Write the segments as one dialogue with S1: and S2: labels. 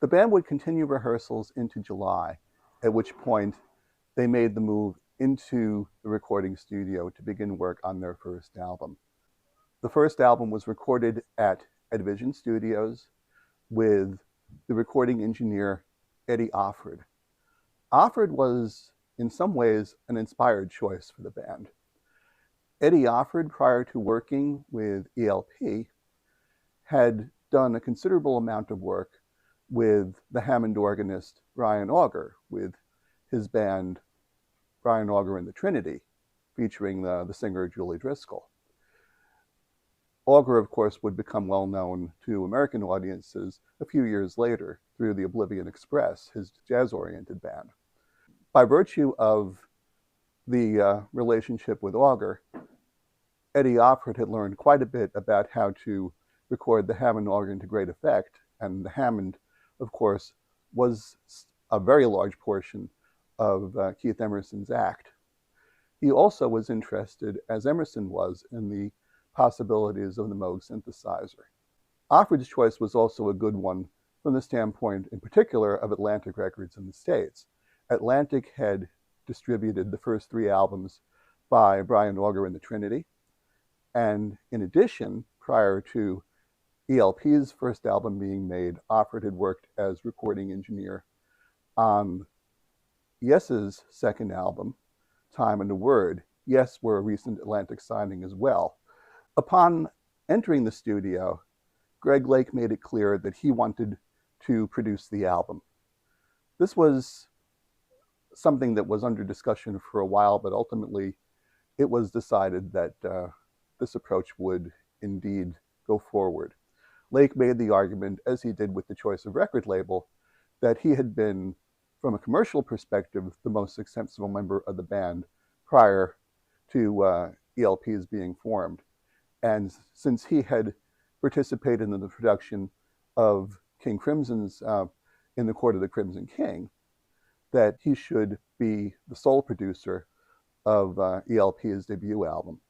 S1: The band would continue rehearsals into July, at which point they made the move into the recording studio to begin work on their first album. The first album was recorded at Advision Studios with the recording engineer Eddie Offord. Offord was, in some ways, an inspired choice for the band. Eddie Offord, prior to working with ELP, had done a considerable amount of work with the Hammond organist Brian Auger, with his band Brian Auger and the Trinity, featuring the singer Julie Driscoll. Auger, of course, would become well known to American audiences a few years later through the Oblivion Express, his jazz-oriented band. By virtue of the relationship with Auger, Eddie Offord had learned quite a bit about how to record the Hammond organ to great effect, and the Hammond, of course, was a very large portion of Keith Emerson's act. He also was interested, as Emerson was, in the possibilities of the Moog synthesizer. Offord's choice was also a good one from the standpoint, in particular, of Atlantic Records in the States. Atlantic had distributed the first 3 albums by Brian Auger and the Trinity, and in addition, prior to ELP's first album being made, Offord had worked as recording engineer on Yes's second album, Time and a Word. Yes were a recent Atlantic signing as well. Upon entering the studio, Greg Lake made it clear that he wanted to produce the album. This was something that was under discussion for a while, but ultimately it was decided that this approach would indeed go forward. Lake made the argument, as he did with the choice of record label, that he had been, from a commercial perspective, the most successful member of the band prior to ELP's being formed. And since he had participated in the production of King Crimson's In the Court of the Crimson King, that he should be the sole producer of ELP's debut album.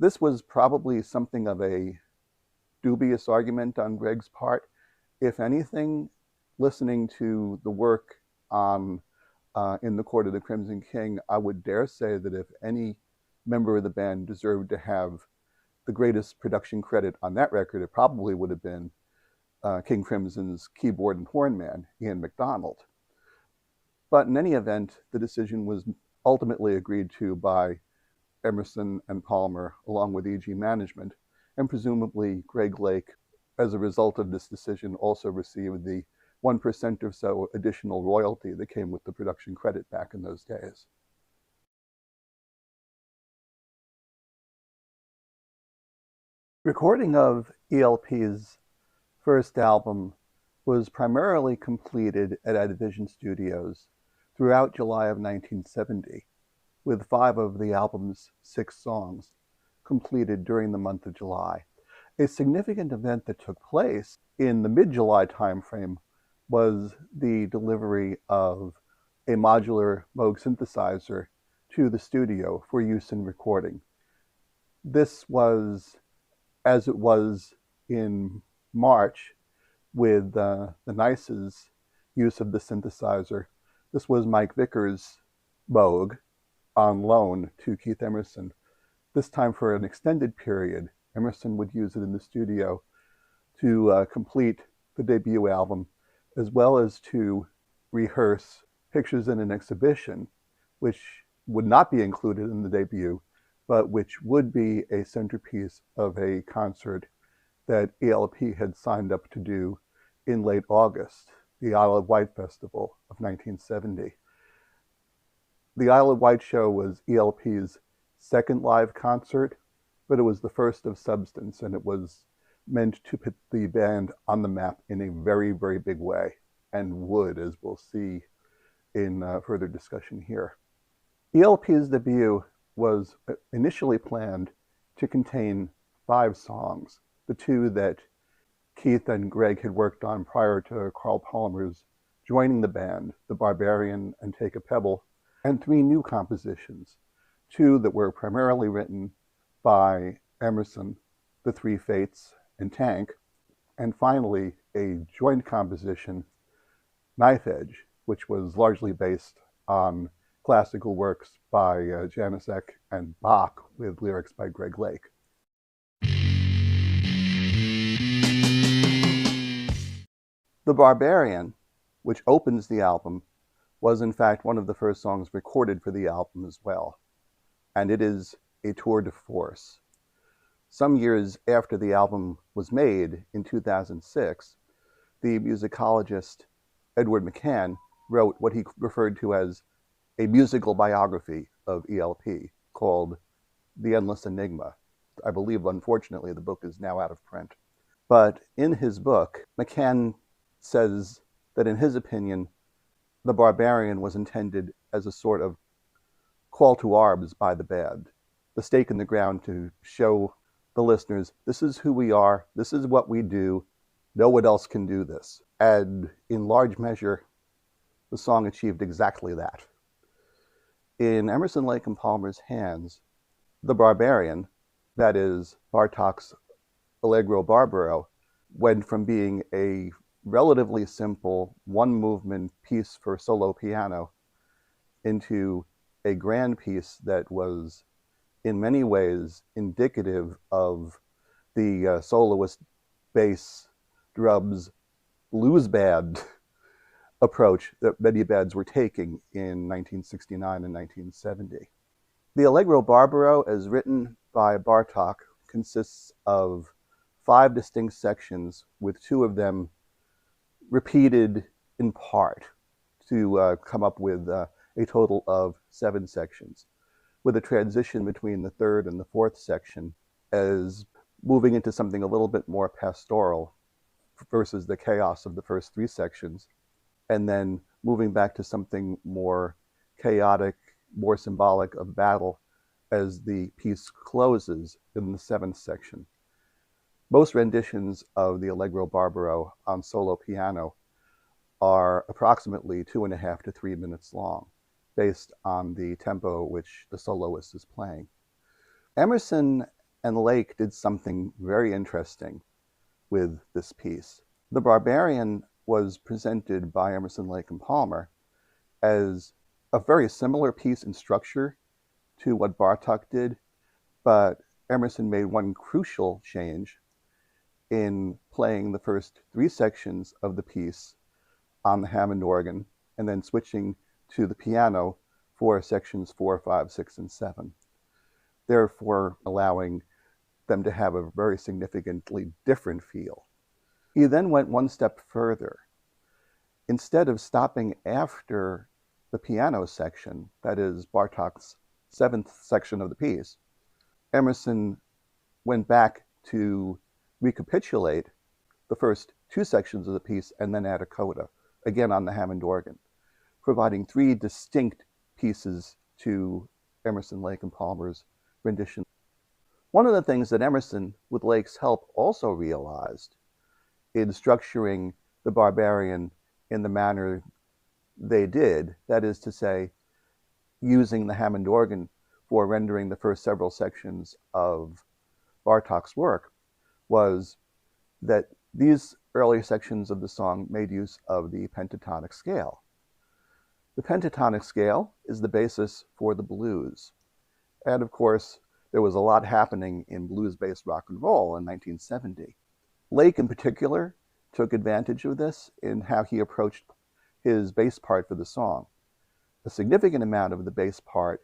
S1: This was probably something of a dubious argument on Greg's part. If anything, listening to the work on In the Court of the Crimson King, I would dare say that if any member of the band deserved to have the greatest production credit on that record, it probably would have been King Crimson's keyboard and horn man, Ian MacDonald. But in any event, the decision was ultimately agreed to by Emerson and Palmer, along with EG management, and presumably Greg Lake, as a result of this decision, also received the 1% or so additional royalty that came with the production credit back in those days. Recording of ELP's first album was primarily completed at Advision Studios throughout July of 1970, with 5 of the album's 6 songs completed during the month of July. A significant event that took place in the mid-July timeframe was the delivery of a modular Moog synthesizer to the studio for use in recording. This was, as it was in March with the Nice's use of the synthesizer, this was Mike Vickers' Moog on loan to Keith Emerson. This time for an extended period. Emerson would use it in the studio to complete the debut album, as well as to rehearse Pictures in an Exhibition, which would not be included in the debut, but which would be a centerpiece of a concert that ELP had signed up to do in late August, the Isle of Wight Festival of 1970. The Isle of Wight show was ELP's second live concert, but it was the first of substance, and it was meant to put the band on the map in a very, very big way, and would, as we'll see in further discussion here. ELP's debut was initially planned to contain 5 songs, the 2 that Keith and Greg had worked on prior to Carl Palmer's joining the band, the Barbarian and Take a Pebble, and 3 new compositions, 2 that were primarily written by Emerson, The Three Fates and Tank, and finally a joint composition, Knife Edge, which was largely based on classical works by Janicek and Bach with lyrics by Greg Lake. The Barbarian, which opens the album, was in fact one of the first songs recorded for the album as well, and it is a tour de force. Some years after the album was made, in 2006, the musicologist Edward McCann wrote what he referred to as a musical biography of ELP called The Endless Enigma. I believe, unfortunately, the book is now out of print. But in his book, McCann says that in his opinion, The Barbarian was intended as a sort of call to arms by the band, the stake in the ground to show the listeners, this is who we are, this is what we do, no one else can do this. And in large measure, the song achieved exactly that. In Emerson, Lake and Palmer's hands, The Barbarian, that is Bartók's Allegro Barbaro, went from being a relatively simple one-movement piece for solo piano into a grand piece that was in many ways indicative of the soloist bass, drums, blues band approach that many bands were taking in 1969 and 1970. The Allegro Barbaro, as written by Bartók, consists of 5 distinct sections, with 2 of them repeated in part to come up with a total of 7 sections, with a transition between the 3rd and the 4th section as moving into something a little bit more pastoral versus the chaos of the first 3 sections, and then moving back to something more chaotic, more symbolic of battle as the piece closes in the 7th section. Most renditions of the Allegro Barbaro on solo piano are approximately 2.5 to 3 minutes long, based on the tempo which the soloist is playing. Emerson and Lake did something very interesting with this piece. The Barbarian was presented by Emerson, Lake and Palmer as a very similar piece in structure to what Bartók did, but Emerson made one crucial change in playing the first 3 sections of the piece on the Hammond organ and then switching to the piano for sections 4, 5, 6, and 7, therefore allowing them to have a very significantly different feel. He then went one step further. Instead of stopping after the piano section, that is Bartók's 7th section of the piece, Emerson went back to recapitulate the first 2 sections of the piece and then add a coda, again on the Hammond organ, providing 3 distinct pieces to Emerson, Lake and Palmer's rendition. One of the things that Emerson, with Lake's help, also realized in structuring the Barbarian in the manner they did, that is to say, using the Hammond organ for rendering the first several sections of Bartók's work, was that these early sections of the song made use of the pentatonic scale. The pentatonic scale is the basis for the blues. And of course, there was a lot happening in blues-based rock and roll in 1970. Lake, in particular, took advantage of this in how he approached his bass part for the song. A significant amount of the bass part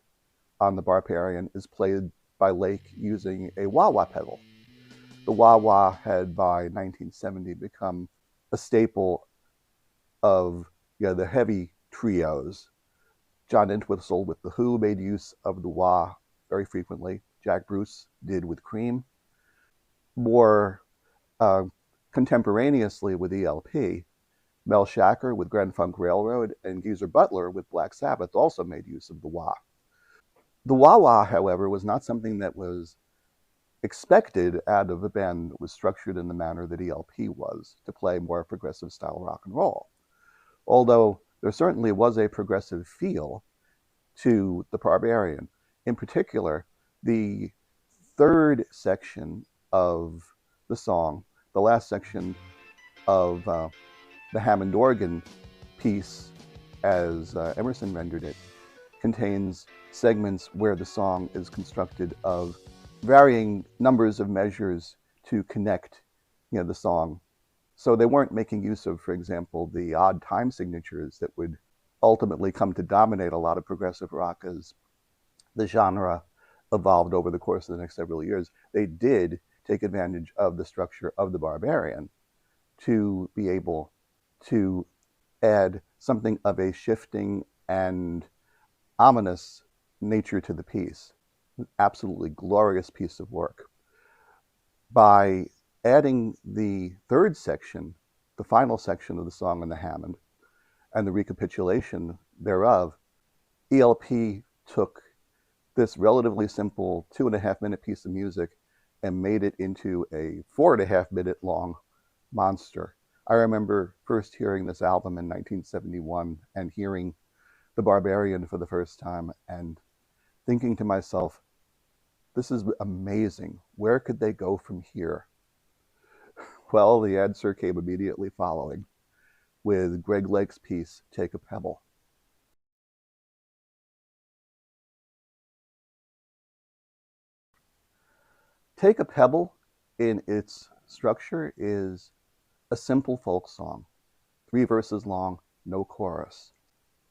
S1: on the Barbarian is played by Lake using a wah-wah pedal. The wah-wah had, by 1970, become a staple of the heavy trios. John Entwistle with The Who made use of the wah very frequently. Jack Bruce did with Cream. More contemporaneously with ELP, Mel Shacker with Grand Funk Railroad and Geezer Butler with Black Sabbath also made use of the wah. The wah-wah, however, was not something that was expected out of a band that was structured in the manner that ELP was, to play more progressive style rock and roll. Although there certainly was a progressive feel to the Barbarian. In particular, the 3rd section of the song the last section of the Hammond organ piece, as Emerson rendered it, contains segments where the song is constructed of varying numbers of measures to connect, the song. So they weren't making use of, for example, the odd time signatures that would ultimately come to dominate a lot of progressive rock as the genre evolved over the course of the next several years. They did take advantage of the structure of the Barbarian to be able to add something of a shifting and ominous nature to the piece. An absolutely glorious piece of work. By adding the third section, the final section of the song in the Hammond, and the recapitulation thereof, ELP took this relatively simple 2.5-minute piece of music and made it into a 4.5-minute long monster. I remember first hearing this album in 1971 and hearing the Barbarian for the first time and thinking to myself, this is amazing. Where could they go from here? Well, the answer came immediately following with Greg Lake's piece, Take a Pebble. Take a Pebble in its structure is a simple folk song, 3 verses long, no chorus.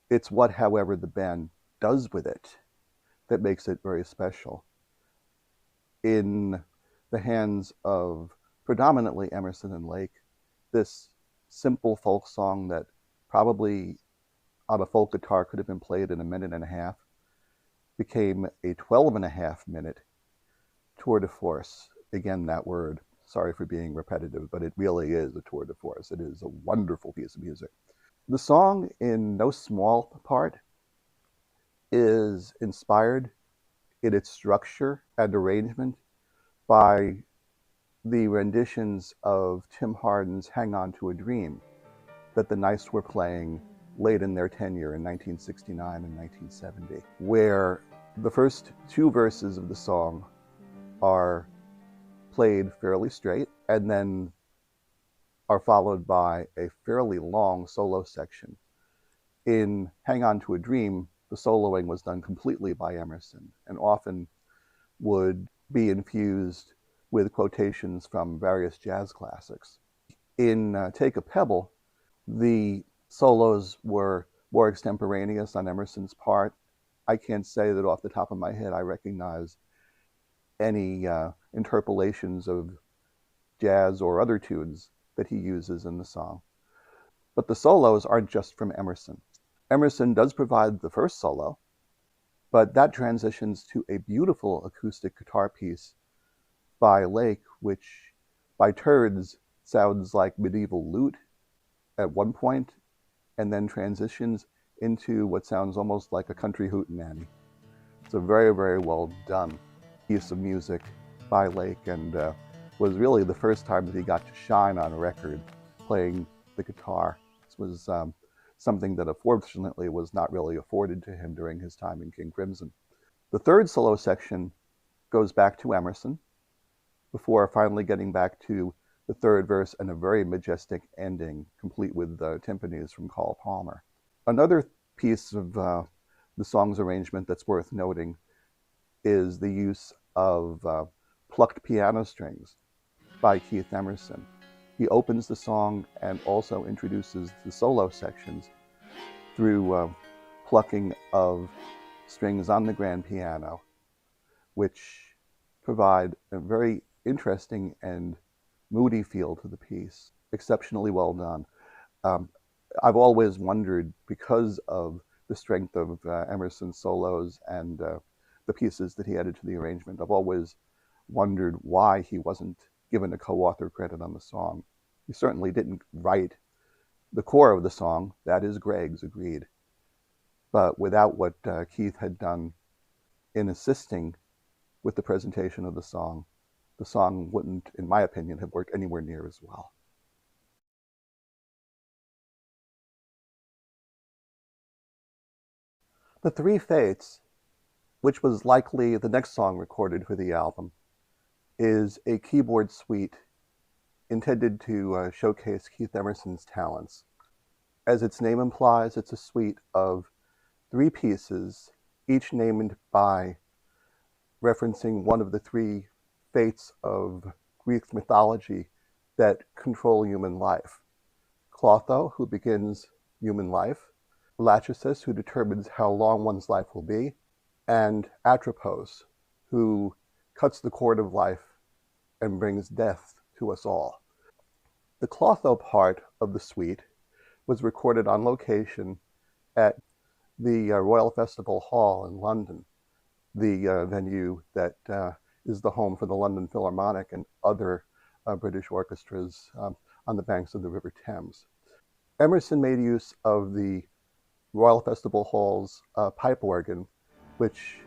S1: It's what, however, the band does with it that makes it very special. In the hands of predominantly Emerson and Lake, this simple folk song that probably on a folk guitar could have been played in 1.5 minutes became a 12.5-minute tour de force. Again, that word, sorry for being repetitive, but it really is a tour de force. It is a wonderful piece of music. The song, in no small part, is inspired in its structure and arrangement by the renditions of Tim Hardin's Hang On to a Dream that the Nice were playing late in their tenure in 1969 and 1970, where the first 2 verses of the song are played fairly straight and then are followed by a fairly long solo section. In Hang On to a Dream, the soloing was done completely by Emerson and often would be infused with quotations from various jazz classics. In Take a Pebble, the solos were more extemporaneous on Emerson's part. I can't say that off the top of my head I recognize any interpolations of jazz or other tunes that he uses in the song. But the solos aren't just from Emerson. Emerson does provide the first solo, but that transitions to a beautiful acoustic guitar piece by Lake, which by turns sounds like medieval lute at one point, and then transitions into what sounds almost like a country hootenanny. It's a very, very well done piece of music by Lake, and was really the first time that he got to shine on a record playing the guitar. This was something that unfortunately was not really afforded to him during his time in King Crimson. The third solo section goes back to Emerson before finally getting back to the third verse and a very majestic ending, complete with timpanis from Carl Palmer. Another piece of the song's arrangement that's worth noting is the use of plucked piano strings by Keith Emerson. He opens the song and also introduces the solo sections through plucking of strings on the grand piano, which provide a very interesting and moody feel to the piece. Exceptionally well done. I've always wondered, because of the strength of Emerson's solos and the pieces that he added to the arrangement, I've always wondered why he wasn't given a co-author credit on the song. He certainly didn't write the core of the song. That is Greg's, agreed. But without what Keith had done in assisting with the presentation of the song wouldn't, in my opinion, have worked anywhere near as well. The Three Fates, which was likely the next song recorded for the album, is a keyboard suite intended to showcase Keith Emerson's talents. As its name implies, it's a suite of 3 pieces, each named by referencing one of the 3 fates of Greek mythology that control human life. Clotho, who begins human life, Lachesis, who determines how long one's life will be, and Atropos, who cuts the cord of life and brings death to us all. The Clotho part of the suite was recorded on location at the Royal Festival Hall in London, the venue that is the home for the London Philharmonic and other British orchestras on the banks of the River Thames. Emerson made use of the Royal Festival Hall's pipe organ, which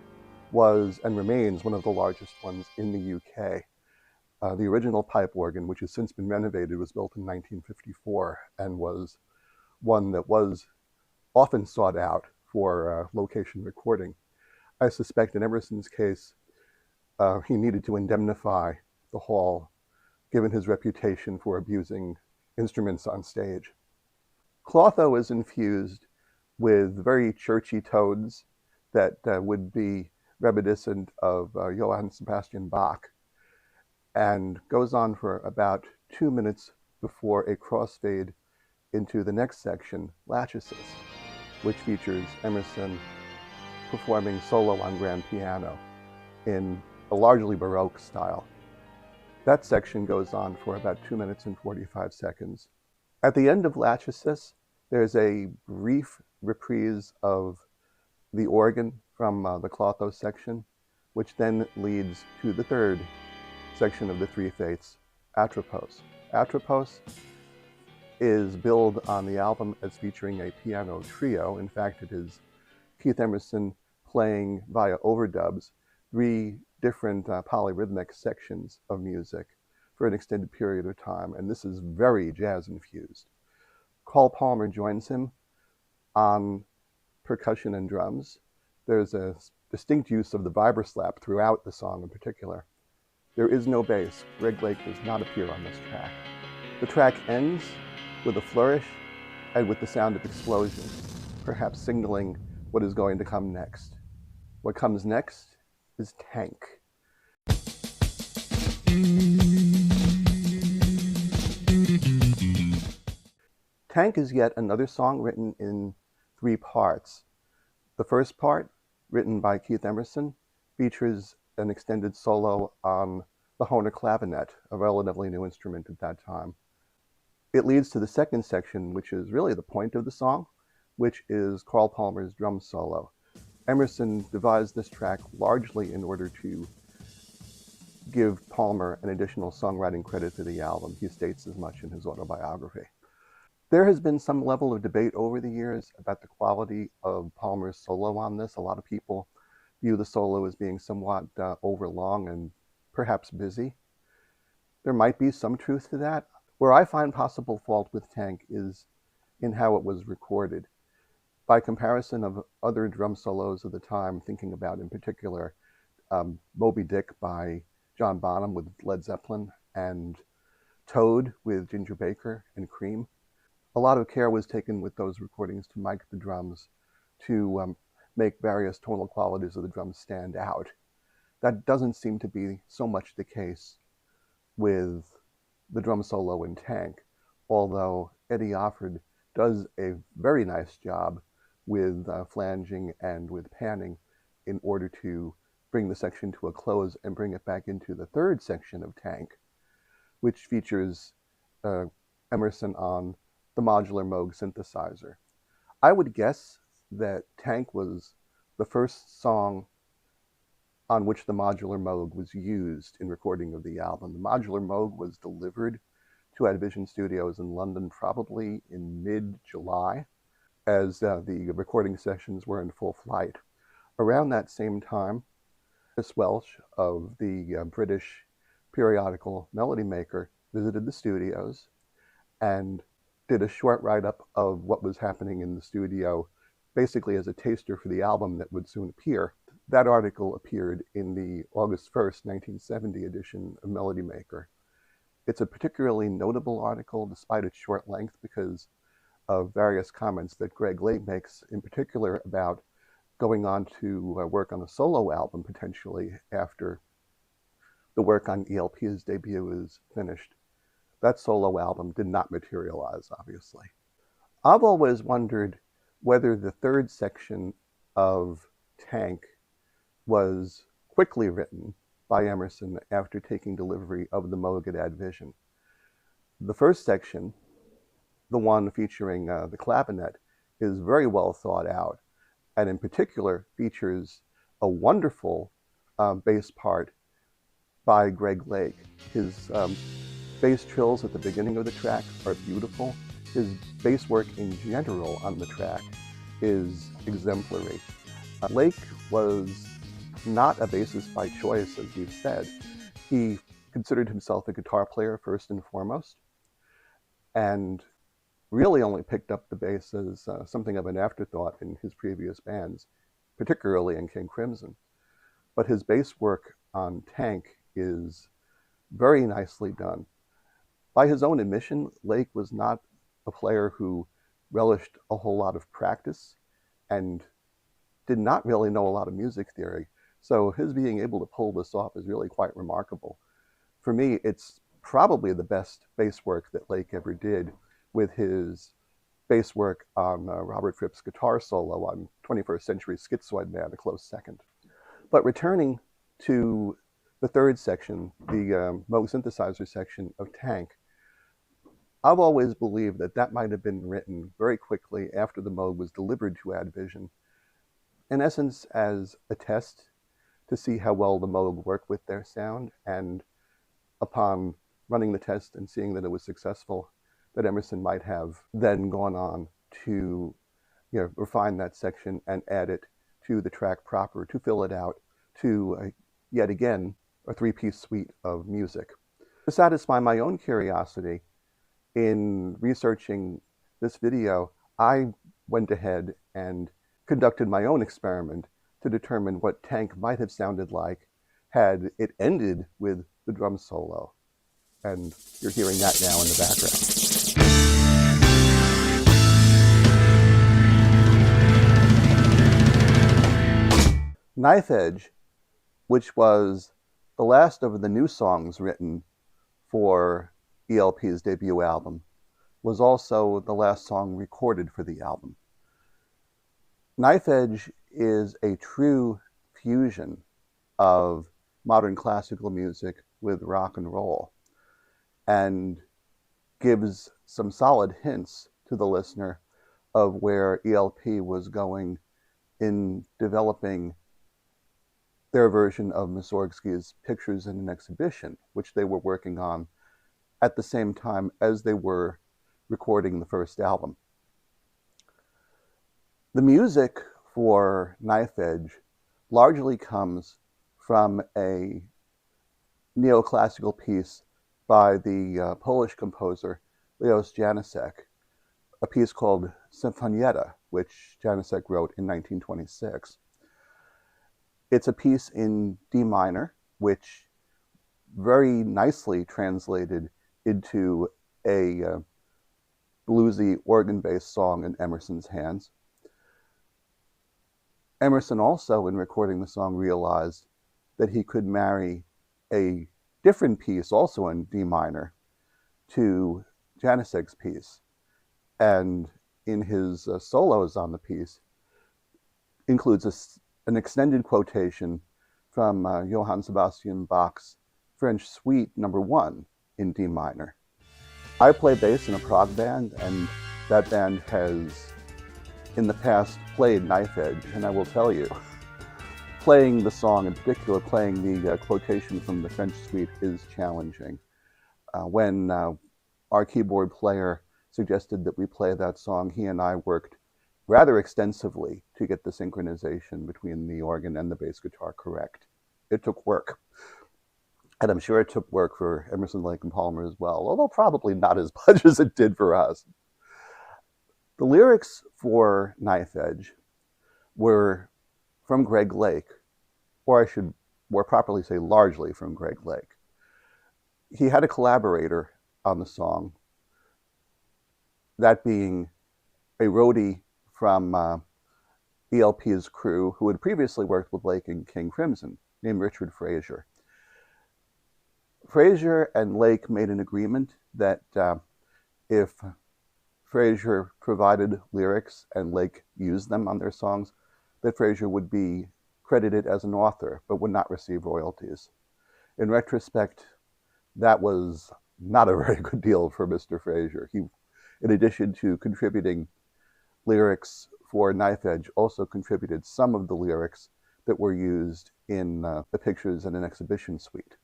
S1: was and remains one of the largest ones in the UK. The original pipe organ, which has since been renovated, was built in 1954 and was one that was often sought out for location recording. I suspect in Emerson's case, he needed to indemnify the hall, given his reputation for abusing instruments on stage. Clotho is infused with very churchy tones that would be reminiscent of Johann Sebastian Bach, and goes on for about 2 minutes before a crossfade into the next section, Lachesis, which features Emerson performing solo on grand piano in a largely Baroque style. That section goes on for about 2 minutes and 45 seconds. At the end of Lachesis, there's a brief reprise of the organ from the Clotho section, which then leads to the third section of the 3 fates, Atropos. Atropos is billed on the album as featuring a piano trio. In fact, it is Keith Emerson playing via overdubs 3 different polyrhythmic sections of music for an extended period of time, and this is very jazz infused. Carl Palmer joins him on percussion and drums. There's a distinct use of the vibroslap throughout the song in particular. There is no bass. Greg Lake does not appear on this track. The track ends with a flourish and with the sound of explosions, perhaps signaling what is going to come next. What comes next is Tank. Tank is yet another song written in 3 parts. The first part, written by Keith Emerson, features an extended solo on the Hohner clavinet, a relatively new instrument at that time. It leads to the second section, which is really the point of the song, which is Carl Palmer's drum solo. Emerson devised this track largely in order to give Palmer an additional songwriting credit for the album. He states as much in his autobiography. There has been some level of debate over the years about the quality of Palmer's solo on this. A lot of people view the solo as being somewhat overlong and perhaps busy. There might be some truth to that. Where I find possible fault with Tank is in how it was recorded. By comparison of other drum solos of the time, thinking about in particular Moby Dick by John Bonham with Led Zeppelin and Toad with Ginger Baker and Cream, a lot of care was taken with those recordings to mic the drums to make various tonal qualities of the drums stand out. That doesn't seem to be so much the case with the drum solo in Tank, although Eddie Offord does a very nice job with flanging and with panning in order to bring the section to a close and bring it back into the third section of Tank, which features Emerson on the modular Moog synthesizer. I would guess that Tank was the first song on which the modular Moog was used in recording of the album. The modular Moog was delivered to Advision Studios in London probably in mid-July, as the recording sessions were in full flight. Around that same time, Chris Welch of the British periodical Melody Maker visited the studios and did a short write-up of what was happening in the studio, basically as a taster for the album that would soon appear. That article appeared in the August 1st, 1970 edition of Melody Maker. It's a particularly notable article despite its short length because of various comments that Greg Lake makes, in particular about going on to work on a solo album potentially after the work on ELP's debut is finished. That solo album did not materialize, obviously. I've always wondered whether the third section of Tank was quickly written by Emerson after taking delivery of the Moog at Advision. The first section, the one featuring the clavinet, is very well thought out, and in particular features a wonderful bass part by Greg Lake. His bass trills at the beginning of the track are beautiful. His bass work in general on the track is exemplary. Lake was not a bassist by choice, as we've said. He considered himself a guitar player first and foremost, and really only picked up the bass as something of an afterthought in his previous bands, particularly in King Crimson. But his bass work on Tank is very nicely done. By his own admission, Lake was not a player who relished a whole lot of practice and did not really know a lot of music theory. So his being able to pull this off is really quite remarkable. For me, it's probably the best bass work that Lake ever did, with his bass work on Robert Fripp's guitar solo on 21st Century Schizoid Man, a close second. But returning to the third section, the Moog synthesizer section of Tank, I've always believed that that might have been written very quickly after the Moog was delivered to Advision, in essence as a test to see how well the Moog worked with their sound, and upon running the test and seeing that it was successful, that Emerson might have then gone on to refine that section and add it to the track proper, to fill it out to, yet again, a three-piece suite of music. To satisfy my own curiosity in researching this video, I went ahead and conducted my own experiment to determine what Tank might have sounded like had it ended with the drum solo. And you're hearing that now in the background. Knife Edge, which was the last of the new songs written for ELP's debut album, was also the last song recorded for the album. Knife Edge is a true fusion of modern classical music with rock and roll, and gives some solid hints to the listener of where ELP was going in developing their version of Mussorgsky's Pictures in an Exhibition, which they were working on at the same time as they were recording the first album. The music for Knife Edge largely comes from a neoclassical piece by the Polish composer Leos Janáček, a piece called Symfonietta, which Janáček wrote in 1926. It's a piece in D minor, which very nicely translated into a bluesy organ-based song in Emerson's hands. Emerson also, in recording the song, realized that he could marry a different piece, also in D minor, to Janáček's piece, and in his solos on the piece includes an extended quotation from Johann Sebastian Bach's French Suite No. 1 in D minor. I play bass in a prog band, and that band has in the past played Knife Edge, and I will tell you, playing the song, in particular playing the quotation from the French Suite, is challenging. When our keyboard player suggested that we play that song, he and I worked rather extensively to get the synchronization between the organ and the bass guitar correct. It took work. And I'm sure it took work for Emerson, Lake and Palmer as well, although probably not as much as it did for us. The lyrics for Knife Edge were from Greg Lake, or I should more properly say largely from Greg Lake. he had a collaborator on the song, that being a roadie from ELP's crew who had previously worked with Lake and King Crimson, named Richard Frazier. Frazier and Lake made an agreement that if Frazier provided lyrics and Lake used them on their songs, that Frazier would be credited as an author but would not receive royalties. In retrospect, that was not a very good deal for Mr. Frazier. He, in addition to contributing lyrics for Knife Edge, also contributed some of the lyrics that were used in the pictures in an exhibition suite.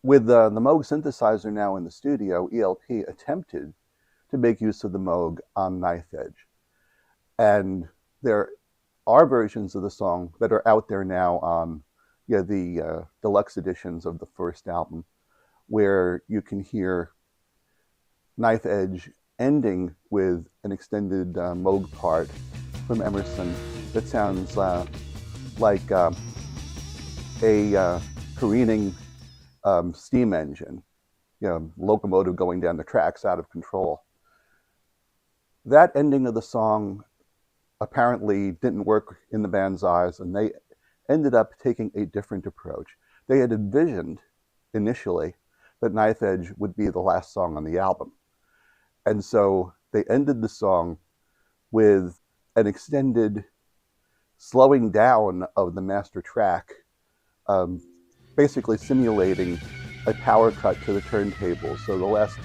S1: With the Moog synthesizer now in the studio, ELP attempted to make use of the Moog on Knife Edge. And there are versions of the song that are out there now on the deluxe editions of the first album, where you can hear Knife Edge ending with an extended Moog part from Emerson that sounds like a careening steam engine, locomotive going down the tracks out of control. That ending of the song apparently didn't work in the band's eyes, and they ended up taking a different approach. They had envisioned initially that Knife Edge would be the last song on the album. And so they ended the song with an extended slowing down of the master track, basically simulating a power cut to the turntable. So the last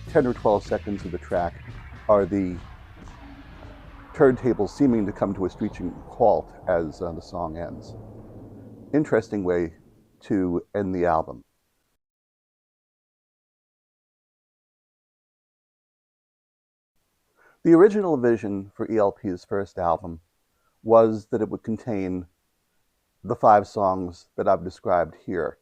S1: 10 or 12 seconds of the track are the turntable seeming to come to a screeching halt as the song ends. Interesting way to end the album. The original vision for ELP's first album was that it would contain the 5 songs that I've described here.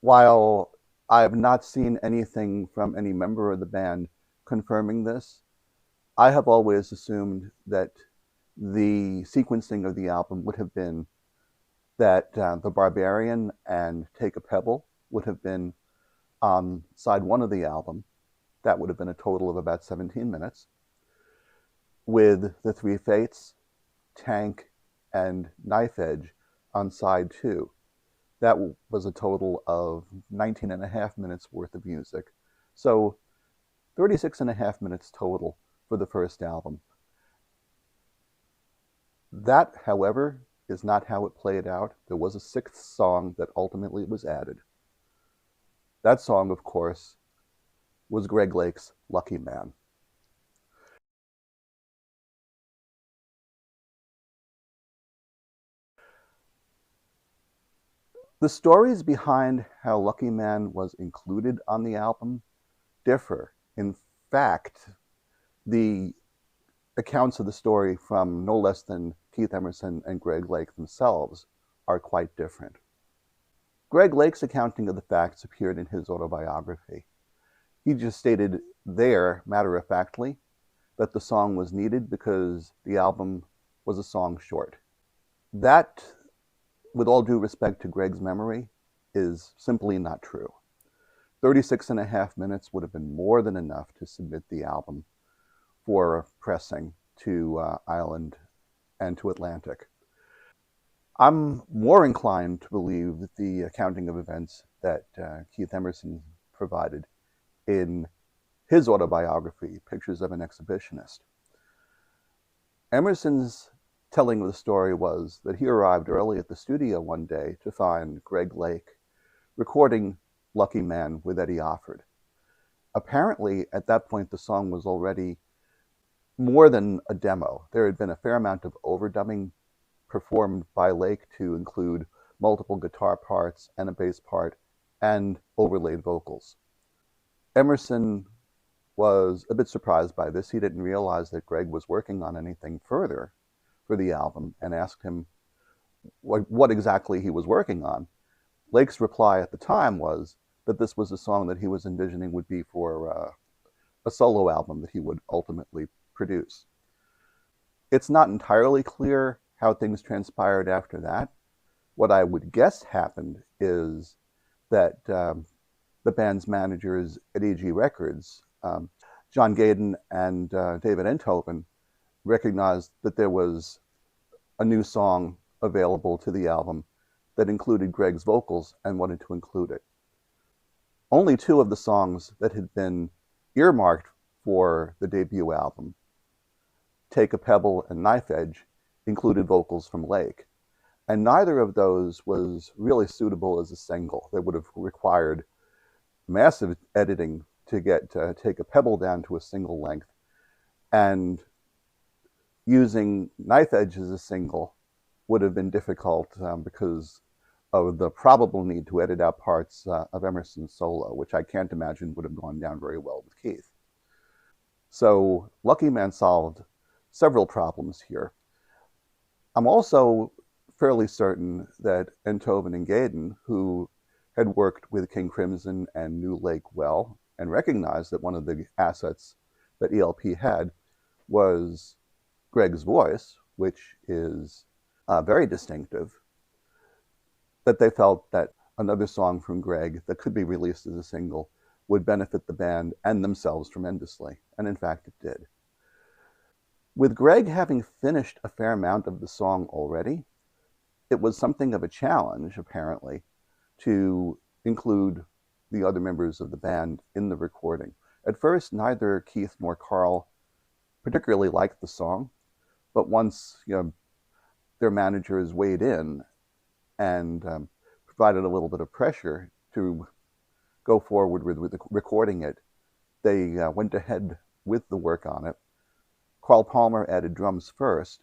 S1: While I have not seen anything from any member of the band confirming this, I have always assumed that the sequencing of the album would have been that the Barbarian and Take a Pebble would have been on side 1 of the album. That would have been a total of about 17 minutes. With the 3 Fates, Tank, and Knife Edge on side 2. That was a total of 19 and a half minutes worth of music. So 36 and a half minutes total for the first album. That, however, is not how it played out. There was a 6th song that ultimately was added. That song, of course, was Greg Lake's Lucky Man. The stories behind how Lucky Man was included on the album differ. In fact, the accounts of the story from no less than Keith Emerson and Greg Lake themselves are quite different. Greg Lake's accounting of the facts appeared in his autobiography. He just stated there, matter-of-factly, that the song was needed because the album was a song short. That, with all due respect to Greg's memory, is simply not true. 36 and a half minutes would have been more than enough to submit the album for pressing to Island and to Atlantic. I'm more inclined to believe that the accounting of events that Keith Emerson provided in his autobiography, Pictures of an Exhibitionist. Emerson's telling of the story was that he arrived early at the studio one day to find Greg Lake recording Lucky Man with Eddie Offord. Apparently, at that point, the song was already more than a demo. There had been a fair amount of overdubbing performed by Lake to include multiple guitar parts and a bass part and overlaid vocals. Emerson was a bit surprised by this. He didn't realize that Greg was working on anything further for the album and asked him what exactly he was working on. Lake's reply at the time was that this was a song that he was envisioning would be for a solo album that he would ultimately produce. It's not entirely clear how things transpired after that. What I would guess happened is that the band's managers at EG Records, John Gayden and David Enthoven, recognized that there was a new song available to the album that included Greg's vocals and wanted to include it. Only two of the songs that had been earmarked for the debut album, Take a Pebble and Knife Edge, included vocals from Lake. And neither of those was really suitable as a single. They would have required massive editing to get Take a Pebble down to a single length. And using Knife Edge as a single would have been difficult because of the probable need to edit out parts of Emerson's solo, which I can't imagine would have gone down very well with Keith. So Lucky Man solved several problems here. I'm also fairly certain that Enthoven and Gayden, who had worked with King Crimson and knew Lake well, and recognized that one of the assets that ELP had was Greg's voice, which is very distinctive, that they felt that another song from Greg that could be released as a single would benefit the band and themselves tremendously. And in fact, it did. With Greg having finished a fair amount of the song already, it was something of a challenge, apparently, to include the other members of the band in the recording. At first, neither Keith nor Carl particularly liked the song, but once their managers weighed in and provided a little bit of pressure to go forward with recording it, they went ahead with the work on it. Carl Palmer added drums first.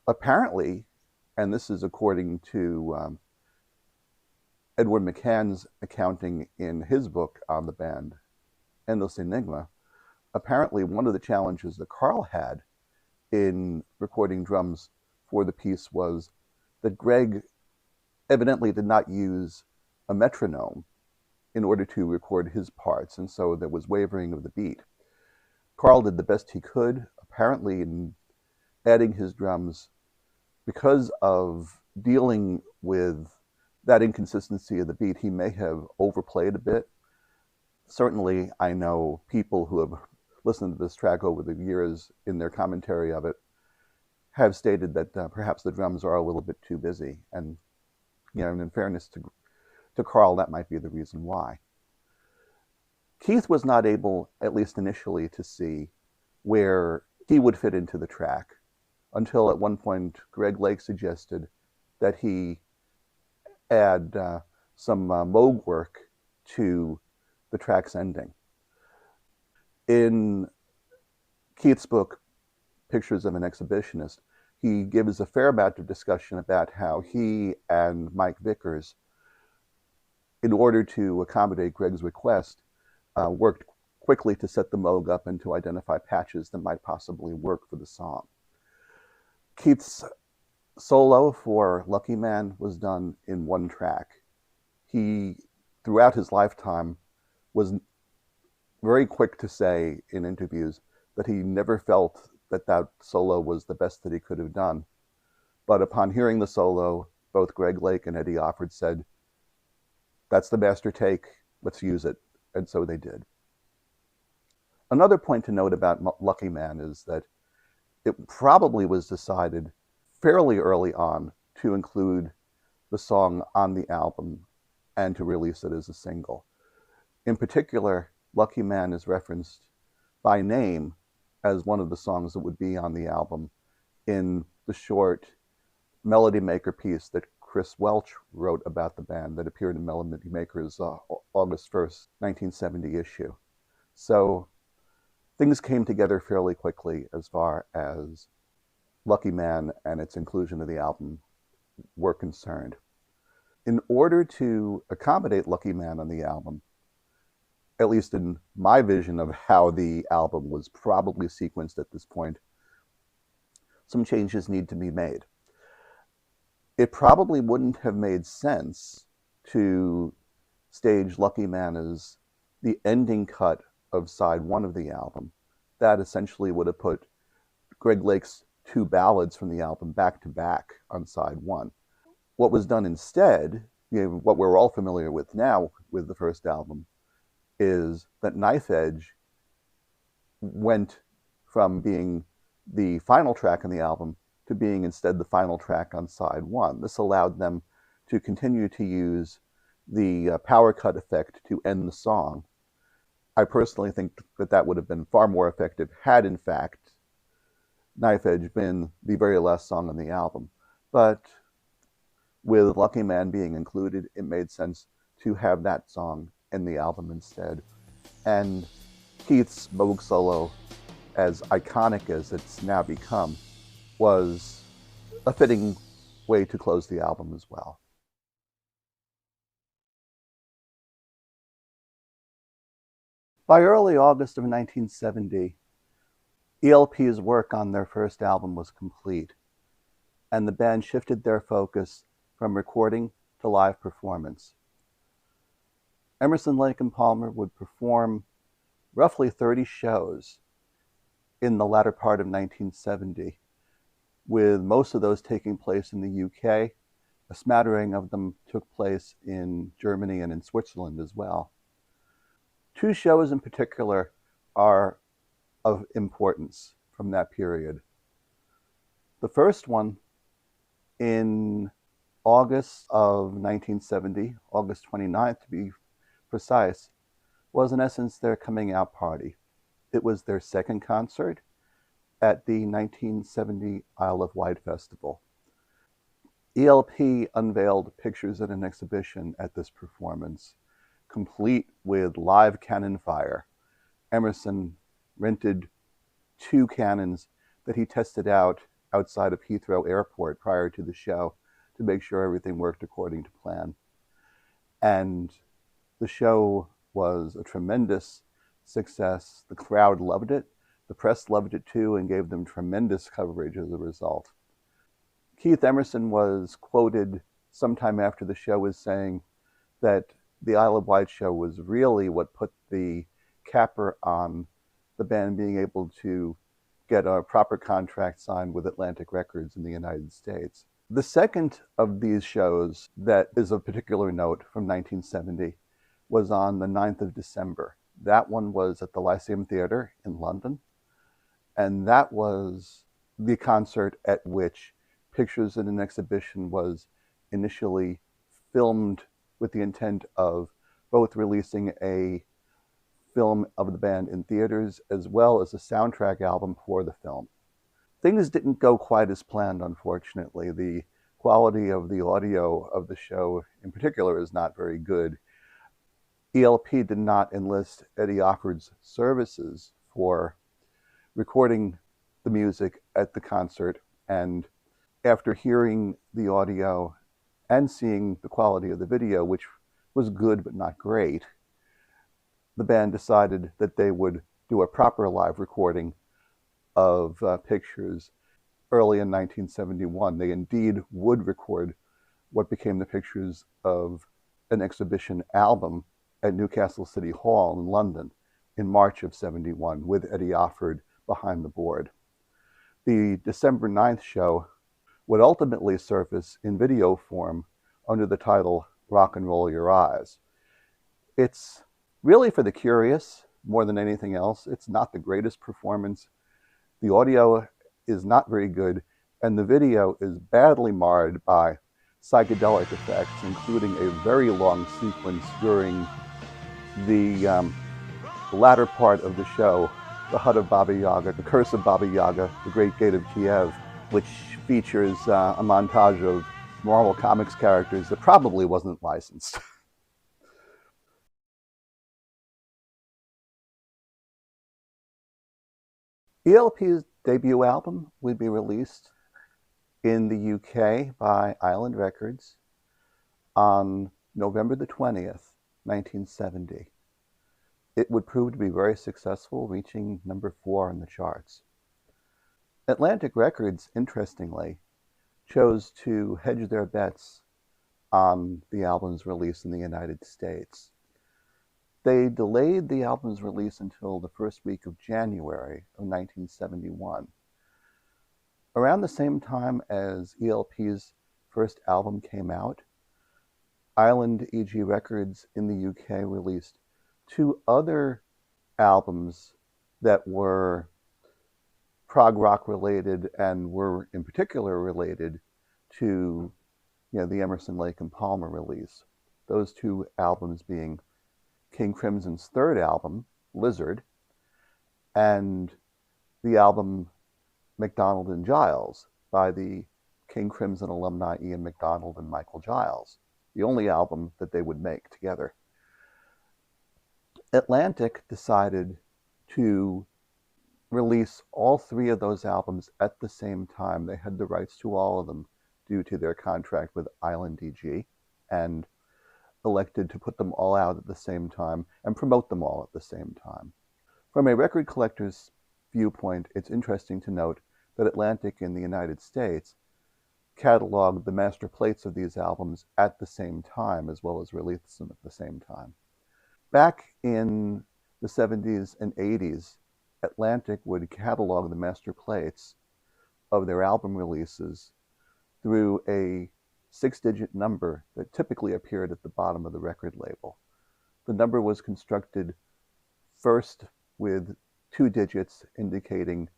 S1: Apparently, and this is according to Edward McCann's accounting in his book on the band, Endless Enigma, apparently one of the challenges that Carl had in recording drums for the piece was that Greg evidently did not use a metronome in order to record his parts, and so there was wavering of the beat. Carl did the best he could, apparently in adding his drums, because of dealing with that inconsistency of the beat. He may have overplayed a bit. Certainly, I know people who have listened to this track over the years in their commentary of it have stated that perhaps the drums are a little bit too busy. And and in fairness to Carl, that might be the reason why. Keith was not able, at least initially, to see where he would fit into the track until at one point Greg Lake suggested that he add some Moog work to the track's ending. In Keith's book, Pictures of an Exhibitionist, he gives a fair amount of discussion about how he and Mike Vickers, in order to accommodate Greg's request, worked quickly to set the Moog up and to identify patches that might possibly work for the song. Keith's solo for Lucky Man was done in one track. He, throughout his lifetime, was very quick to say in interviews that he never felt that that solo was the best that he could have done. But upon hearing the solo, both Greg Lake and Eddie Offord said, "That's the master take, let's use it." And so they did. Another point to note about Lucky Man is that it probably was decided fairly early on to include the song on the album and to release it as a single. In particular, Lucky Man is referenced by name as one of the songs that would be on the album in the short Melody Maker piece that Chris Welch wrote about the band that appeared in Melody Maker's August 1st, 1970 issue. So things came together fairly quickly as far as Lucky Man and its inclusion of the album were concerned. In order to accommodate Lucky Man on the album, at least in my vision of how the album was probably sequenced at this point, some changes need to be made. It probably wouldn't have made sense to stage Lucky Man as the ending cut of side one of the album. That essentially would have put Greg Lake's two ballads from the album back to back on side one. What was done instead what we're all familiar with now with the first album is that Knife Edge went from being the final track on the album to being instead the final track on side one. This allowed them to continue to use the power cut effect to end the song. I personally think that that would have been far more effective had, in fact, Knife Edge been the very last song on the album. But with Lucky Man being included, it made sense to have that song in the album instead. And Keith's Moog solo, as iconic as it's now become, was a fitting way to close the album as well. By early August of 1970, ELP's work on their first album was complete, and the band shifted their focus from recording to live performance. Emerson, Lake and Palmer would perform roughly 30 shows in the latter part of 1970, with most of those taking place in the UK. A smattering of them took place in Germany and in Switzerland as well. Two shows in particular are of importance from that period. The first one, in August of 1970, August 29th to be precise, was in essence their coming out party. It was their second concert at the 1970 Isle of Wight Festival. ELP unveiled pictures at an exhibition at this performance, complete with live cannon fire. Emerson rented 2 cannons that he tested out outside of Heathrow Airport prior to the show to make sure everything worked according to plan. And the show was a tremendous success. The crowd loved it. The press loved it too and gave them tremendous coverage as a result. Keith Emerson was quoted sometime after the show as saying that the Isle of Wight show was really what put the capper on the band being able to get a proper contract signed with Atlantic Records in the United States. The second of these shows that is of particular note from 1970 was on the 9th of December. That one was at the Lyceum Theatre in London, and that was the concert at which Pictures in an Exhibition was initially filmed with the intent of both releasing a film of the band in theaters as well as a soundtrack album for the film. Things didn't go quite as planned, unfortunately. The quality of the audio of the show in particular is not very good. ELP did not enlist Eddie Offord's services for recording the music at the concert, and after hearing the audio and seeing the quality of the video, which was good but not great, the band decided that they would do a proper live recording of Pictures early in 1971. They indeed would record what became the Pictures of an Exhibition album at Newcastle City Hall in London in March of 71 with Eddie Offord behind the board. The December 9th show would ultimately surface in video form under the title Rock and Roll Your Eyes. It's really for the curious more than anything else. It's not the greatest performance. The audio is not very good, and the video is badly marred by psychedelic effects, including a very long sequence during the latter part of the show, The Hut of Baba Yaga, The Curse of Baba Yaga, The Great Gate of Kiev, which features a montage of Marvel Comics characters that probably wasn't licensed. ELP's debut album would be released in the UK by Island Records on November the 20th, 1970. It would prove to be very successful, reaching number 4 on the charts. Atlantic Records, interestingly, chose to hedge their bets on the album's release in the United States. They delayed the album's release until the first week of January of 1971. Around the same time as ELP's first album came out, Island EG Records in the UK released two other albums that were prog rock related and were in particular related to the Emerson, Lake and Palmer release. Those two albums being King Crimson's third album, Lizard, and the album MacDonald and Giles by the King Crimson alumni Ian MacDonald and Michael Giles, the only album that they would make together. Atlantic decided to release all three of those albums at the same time. They had the rights to all of them due to their contract with Island EG, and elected to put them all out at the same time and promote them all at the same time. From a record collector's viewpoint, it's interesting to note that Atlantic in the United States cataloged the master plates of these albums at the same time, as well as released them at the same time. Back in the 70s and 80s, Atlantic would catalog the master plates of their album releases through a 6-digit number that typically appeared at the bottom of the record label. The number was constructed first with 2 digits indicating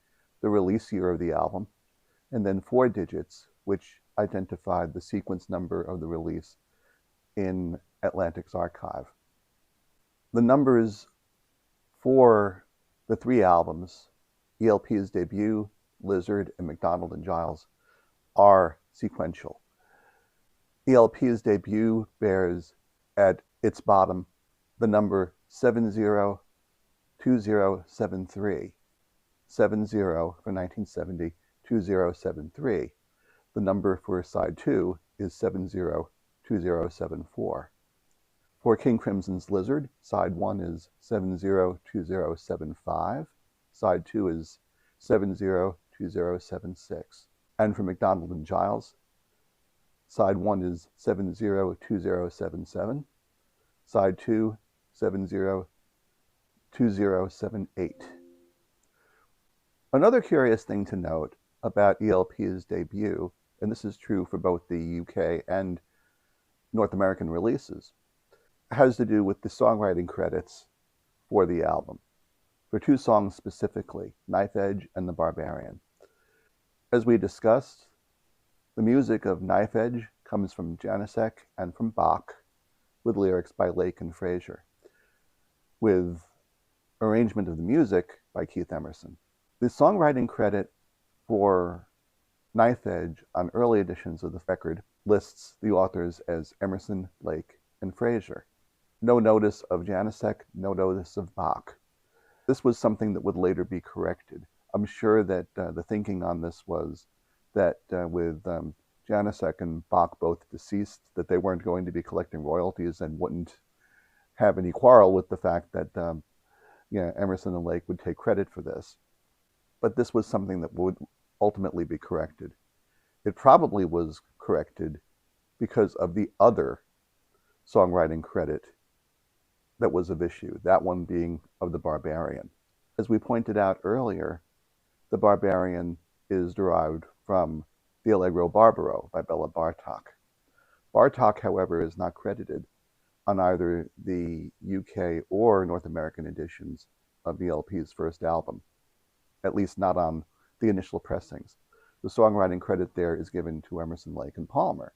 S1: the release year of the album, and then 4 digits, which identified the sequence number of the release in Atlantic's archive. The numbers for the 3 albums, ELP's debut, Lizard, and MacDonald and Giles, are sequential. ELP's debut bears at its bottom the number 702073, 70 for 1970, 2073. The number for side 2 is 702074. For King Crimson's Lizard, side 1 is 702075, side 2 is 702076. And for MacDonald and Giles, side 1 is 702077, side 2 702078. Another curious thing to note about ELP's debut, and this is true for both the UK and North American releases, has to do with the songwriting credits for the album, for 2 songs specifically, Knife Edge and The Barbarian. As we discussed, the music of Knife Edge comes from Janacek and from Bach, with lyrics by Lake and Fraser, with arrangement of the music by Keith Emerson. The songwriting credit for Knife Edge on early editions of the record lists the authors as Emerson, Lake, and Fraser. No notice of Janacek, no notice of Bach. This was something that would later be corrected. I'm sure that the thinking on this was that with Janacek and Bach both deceased, that they weren't going to be collecting royalties and wouldn't have any quarrel with the fact that Emerson and Lake would take credit for this. But this was something that would ultimately be corrected. It probably was corrected because of the other songwriting credit that was of issue, that one being of The Barbarian. As we pointed out earlier, The Barbarian is derived from the Allegro Barbaro by Bela Bartok. Bartok, however, is not credited on either the UK or North American editions of ELP's first album, at least not on the initial pressings. The songwriting credit there is given to Emerson, Lake and Palmer,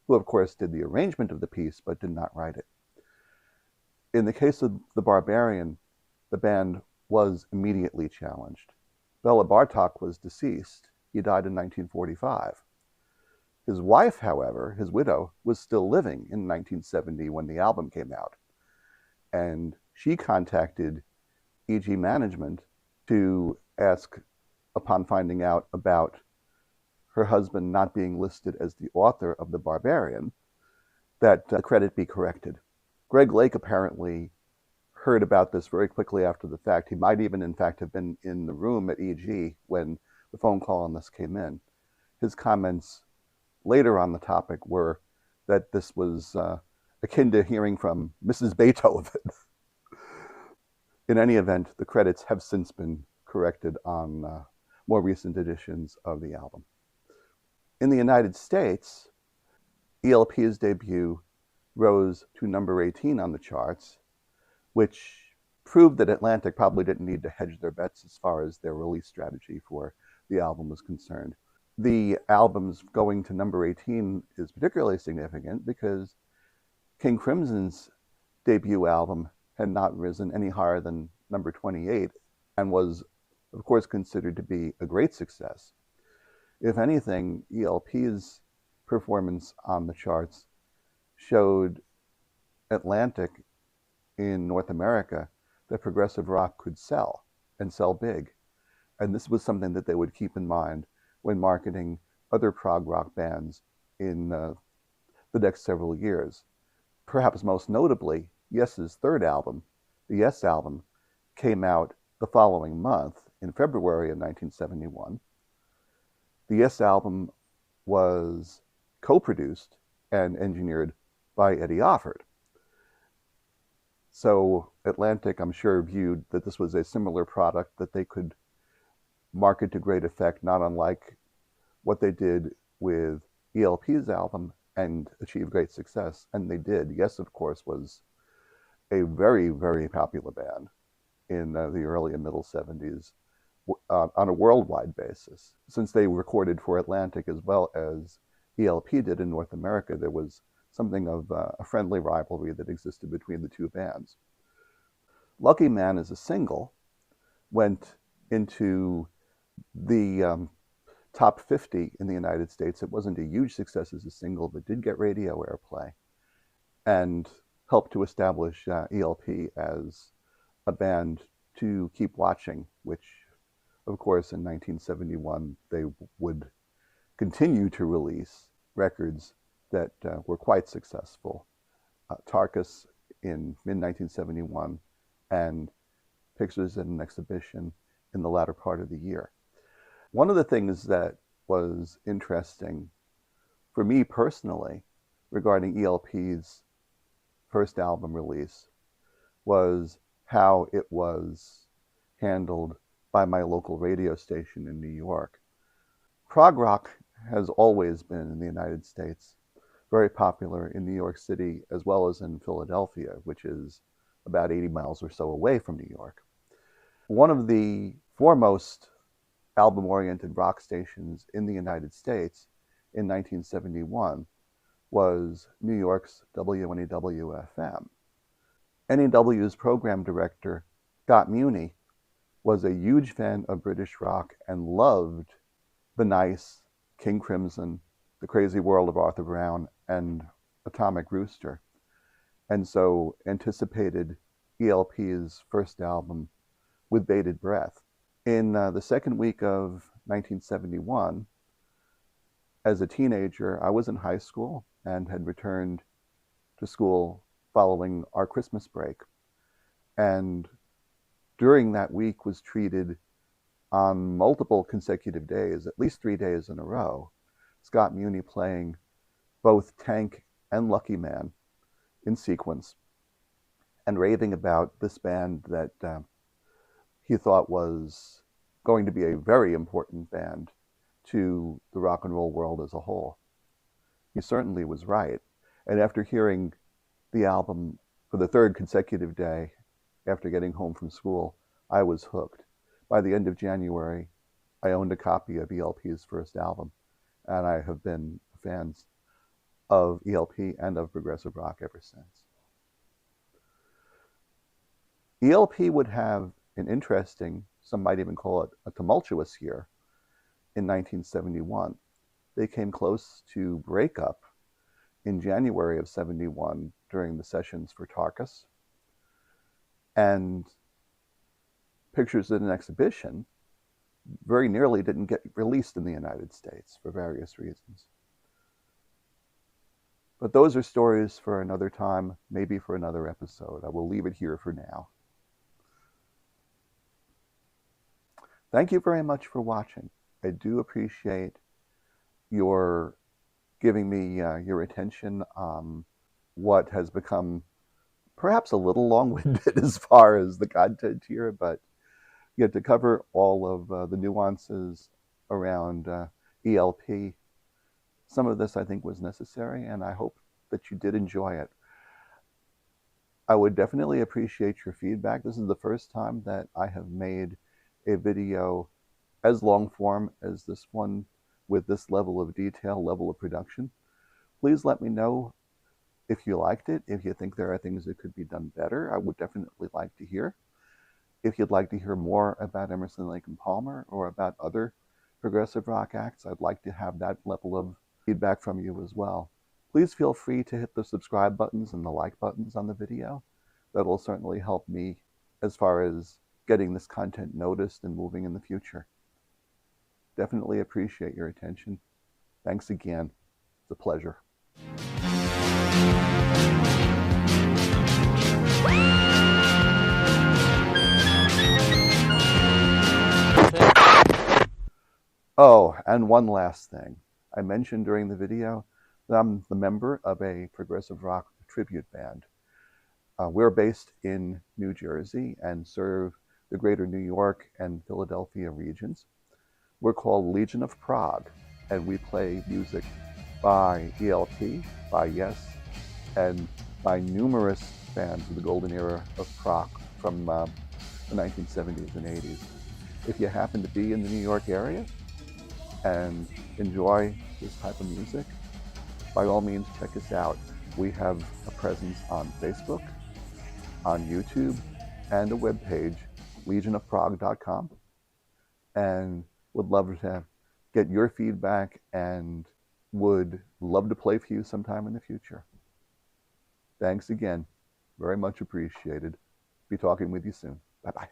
S1: who of course did the arrangement of the piece but did not write it. In the case of The Barbarian, the band was immediately challenged. Bela Bartok was deceased. He died in 1945. His wife, however, his widow, was still living in 1970 when the album came out. And she contacted EG management to ask, upon finding out about her husband not being listed as the author of The Barbarian, that the credit be corrected. Greg Lake apparently heard about this very quickly after the fact. He might even, in fact, have been in the room at EG when the phone call on this came in. His comments later on the topic were that this was akin to hearing from Mrs. Beethoven. In any event, the credits have since been corrected on more recent editions of the album. In the United States, ELP's debut rose to number 18 on the charts, which proved that Atlantic probably didn't need to hedge their bets as far as their release strategy for the album was concerned. The album's going to number 18 is particularly significant because King Crimson's debut album had not risen any higher than number 28 and was, of course, considered to be a great success. If anything, ELP's performance on the charts showed Atlantic in North America that progressive rock could sell and sell big. And this was something that they would keep in mind when marketing other prog rock bands in the next several years. Perhaps most notably, Yes's third album, the Yes album, came out the following month in February of 1971. The Yes album was co-produced and engineered by Eddie Offord. So Atlantic, I'm sure, viewed that this was a similar product that they could market to great effect, not unlike what they did with ELP's album, and achieve great success. And they did. Yes, of course, was a very, very popular band in the early and middle 70s on a worldwide basis. Since they recorded for Atlantic as well as ELP did in North America, there was something of a friendly rivalry that existed between the two bands. Lucky Man as a single went into the top 50 in the United States. It wasn't a huge success as a single, but did get radio airplay and helped to establish ELP as a band to keep watching, which, of course, in 1971, they would continue to release records that were quite successful. Tarkus in mid-1971 and Pictures at an Exhibition in the latter part of the year. One of the things that was interesting for me personally regarding ELP's first album release was how it was handled by my local radio station in New York. Prog rock has always been in the United States very popular in New York City as well as in Philadelphia, which is about 80 miles or so away from New York. One of the foremost album-oriented rock stations in the United States in 1971 was New York's WNEW-FM. NEW's program director, Scott Muni, was a huge fan of British rock and loved The Nice, King Crimson, The Crazy World of Arthur Brown, and Atomic Rooster, and so anticipated ELP's first album with bated breath. In the second week of 1971, as a teenager, I was in high school and had returned to school following our Christmas break. And during that week was treated on multiple consecutive days, at least 3 days in a row, Scott Muni playing both Tank and Lucky Man in sequence and raving about this band that he thought was going to be a very important band to the rock and roll world as a whole. He certainly was right. And after hearing the album for the third consecutive day after getting home from school, I was hooked. By the end of January, I owned a copy of ELP's first album, and I have been fans of ELP and of progressive rock ever since. ELP would have an interesting, some might even call it a tumultuous year in 1971. They came close to breakup in January of 71 during the sessions for Tarkus. And Pictures at an Exhibition very nearly didn't get released in the United States for various reasons. But those are stories for another time, maybe for another episode. I will leave it here for now. Thank you very much for watching. I do appreciate your giving me your attention on what has become perhaps a little long-winded as far as the content here, but to cover all of the nuances around ELP. Some of this I think was necessary, and I hope that you did enjoy it. I would definitely appreciate your feedback. This is the first time that I have made a video as long form as this one with this level of detail, level of production. Please let me know if you liked it, if you think there are things that could be done better. I would definitely like to hear. If you'd like to hear more about Emerson, Lake and Palmer or about other progressive rock acts, I'd like to have that level of feedback from you as well. Please feel free to hit the subscribe buttons and the like buttons on the video. That'll certainly help me as far as getting this content noticed and moving in the future. Definitely appreciate your attention. Thanks again. It's a pleasure. Oh, and one last thing. I mentioned during the video that I'm the member of a progressive rock tribute band. We're based in New Jersey and serve the greater New York and Philadelphia regions. We're called Legion of PROG, and we play music by ELP, by Yes, and by numerous bands of the golden era of PROG from the 1970s and 80s. If you happen to be in the New York area and enjoy this type of music, by all means check us out. We have a presence on Facebook, on YouTube, and a webpage, legionofprog.com, and would love to get your feedback and would love to play for you sometime in the future. Thanks again. Very much appreciated. Be talking with you soon. Bye-bye.